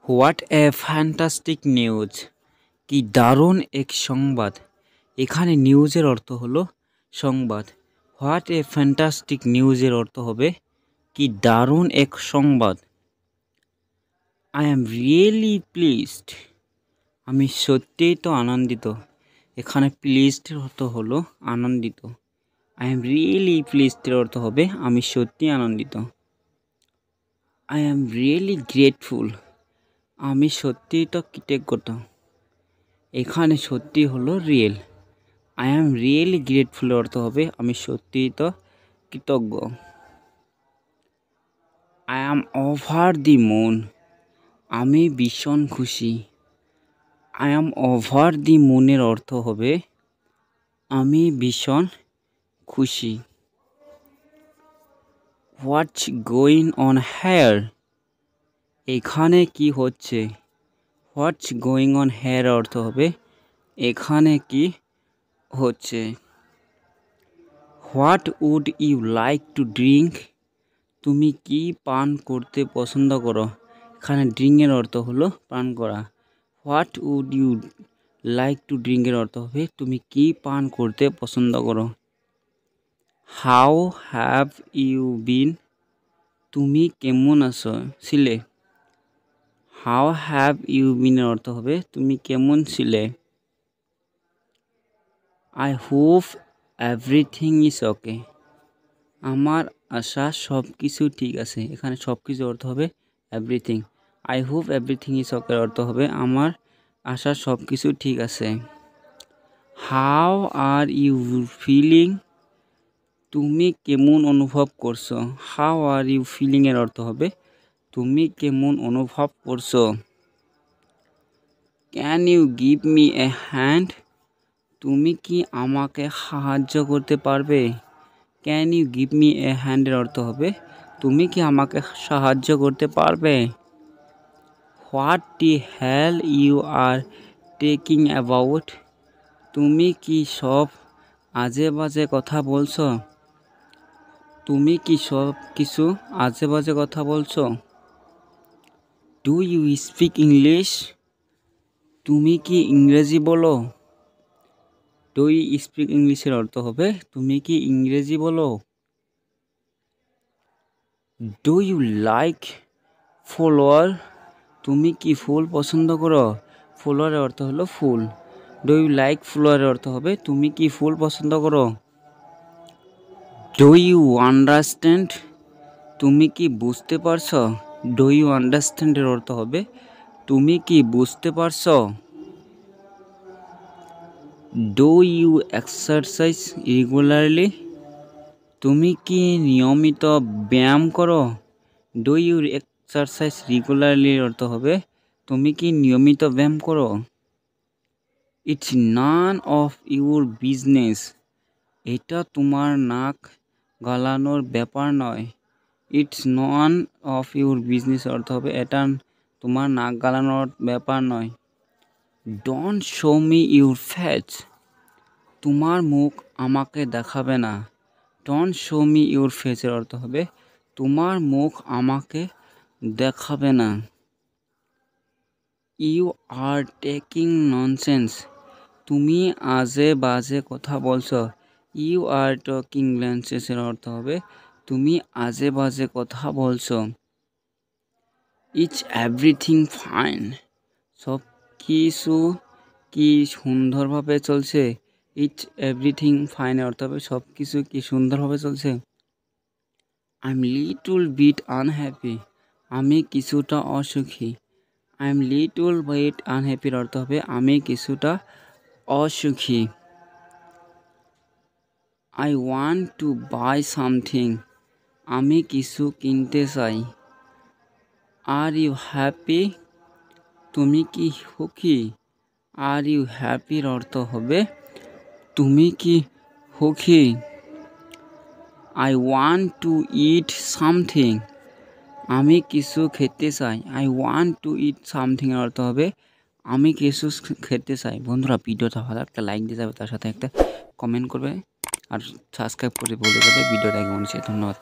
What a fantastic news! কি দারুণ এক সংবাদ। এখানে নিউজের অর্থ হলো সংবাদ। হোয়াট এ ফ্যান্টাস্টিক নিউজের অর্থ হবে কি দারুণ এক সংবাদ। I am really pleased. আমি সত্যিই তো আনন্দিত। এখানে প্লিজড অর্থ হলো আনন্দিত। আই অ্যাম রিয়েলি প্লিজডের অর্থ হবে আমি সত্যি আনন্দিত। I am really grateful. আমি সত্যিই তো কৃতজ্ঞ। এখানে সত্যি হলো real. I am really grateful অর্থ হবে আমি সত্যিই তো কৃতজ্ঞ। I am over the moon. আমি ভীষণ খুশি। আই অ্যাম ওভার দি মুনের অর্থ হবে আমি ভীষণ খুশি। What's going on here? এখানে কি হচ্ছে? হোয়াটস গোয়িং অন হেয়ার অর্থ হবে এখানে কি হচ্ছে। What would you like to drink? তুমি কি পান করতে পছন্দ করো? এখানে ড্রিঙ্কের অর্থ হলো পান করা। What would you like to ড্রিঙ্কের অর্থ হবে তুমি কি পান করতে পছন্দ করো। How have you been? তুমি কেমন ছিলে? হাউ হ্যাভ ইউ বিনের অর্থ হবে তুমি কেমন ছিলে। আই হোপ এভরিথিং ইজ ওকে। আমার আশা সব কিছু ঠিক আছে। এখানে সব কিছু অর্থ হবে everything. I hope everything is okay অর্থ হবে আমার আশা সব কিছু ঠিক আছে। How are you feeling? তুমি কেমন অনুভব করছো? হাউ আর ইউ ফিলিং এর অর্থ হবে তুমি কেমন অনুভব করছো। Can you give me a hand? তুমি কি আমাকে সাহায্য করতে পারবে? Can you give me a হ্যান্ডের অর্থ হবে তুমি কি আমাকে সাহায্য করতে পারবে। What the hell you are talking about? তুমি কি সব আজে বাজে কথা বলছো? তুমি কি সব কিছু আজে বাজে কথা বলছো। Do you speak English? তুমি কি ইংরেজি বলো? ডু ইউ স্পিক ইংলিশের অর্থ হবে তুমি কি ইংরেজি বলো। Do you like flower? তুমি কি ফুল পছন্দ করো? ফ্লাওয়ারের অর্থ হলো ফুল। ডু ইউ লাইক ফ্লাওয়ারের অর্থ হবে তুমি কি ফুল পছন্দ করো। Do you understand? তুমি কি বুঝতে পারছো? ডু ইউ আন্ডারস্ট্যান্ডের অর্থ হবে তুমি কি বুঝতে পারছো। Do you exercise regularly? তুমি কি নিয়মিত ব্যায়াম করো? ডু ইউ এক্সারসাইজ রেগুলারলির অর্থ হবে তুমি কি নিয়মিত ব্যায়াম করো। It's none of your business. এটা তোমার নাক গলানোর ব্যাপার নয়। It's none of your business অর্থ হবে এটা তোমার নাক গলানোর ব্যাপার নয়। Don't show me your face. তোমার মুখ আমাকে দেখাবে না। ডোন্ট শো মি ইউর ফেসের অর্থ হবে তোমার মুখ আমাকে দেখাবে না। You are taking nonsense. তুমি আজে বাজে কথা বলছো। ইউ আর টকিং ননসেন্সের অর্থ হবে তুমি আজে বাজে কথা বলছো। It's everything fine. সব কিছু কি সুন্দরভাবে চলছে। ইটস এভরিথিং ফাইন অর্থ হবে সব কিছু কি সুন্দরভাবে চলছে। I am little bit unhappy. আমি কিছুটা অসুখী। আই এম লিটল বিট আনহ্যাপির অর্থ হবে আমি কিছুটা অসুখী। I want to buy something. আমি কিছু কিনতে চাই। Are you happy? তুমি কি সুখী। আর ইউ হ্যাপির অর্থ হবে তুমি কি সুখী। I want two it something. আমি কিছু খেতে চাই। I want two it something এর অর্থ হবে আমি কিছু খেতে চাই। বন্ধুরা ভিডিওটা ভালো একটা লাইক দিয়ে যাবে তার সাথে একটা কমেন্ট করবে আর সাবস্ক্রাইব করে বলে দেবে ভিডিওটা কেমন হয়েছে। ধন্যবাদ।